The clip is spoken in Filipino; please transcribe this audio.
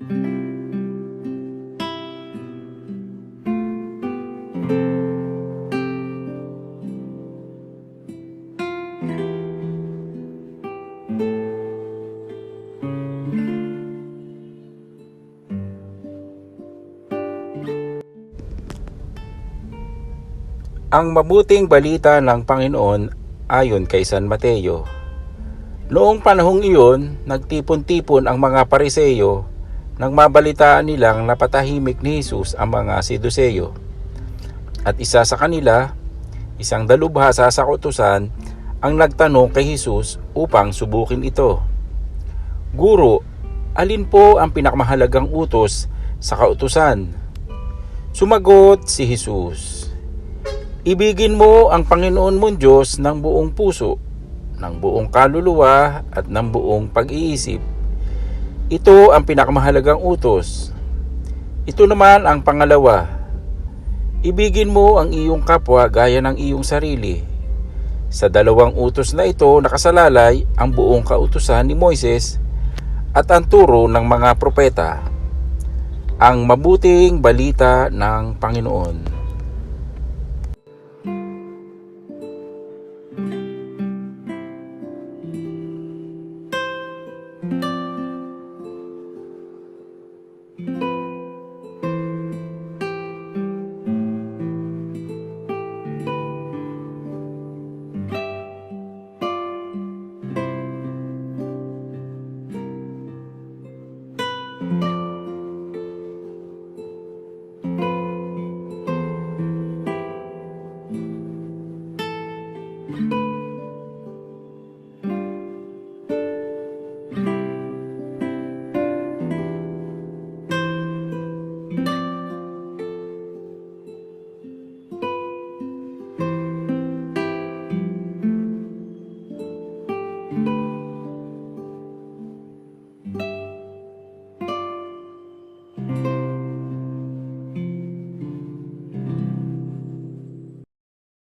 Ang mabuting balita ng Panginoon ayon kay San Mateo. Noong panahong iyon, nagtipon-tipon ang mga Pariseyo nang mabalitaan nilang napatahimik ni Jesus ang mga Saduseyo. At isa sa kanila, isang dalubhasa sa kautusan, ang nagtanong kay Jesus upang subukin ito. Guro, alin po ang pinakamahalagang utos sa kautusan? Sumagot si Jesus, ibigin mo ang Panginoon mong Diyos ng buong puso, ng buong kaluluwa at ng buong pag-iisip. Ito ang pinakamahalagang utos. Ito naman ang pangalawa. Ibigin mo ang iyong kapwa gaya ng iyong sarili. Sa dalawang utos na ito nakasalalay ang buong kautusan ni Moises at ang turo ng mga propeta. Ang mabuting balita ng Panginoon.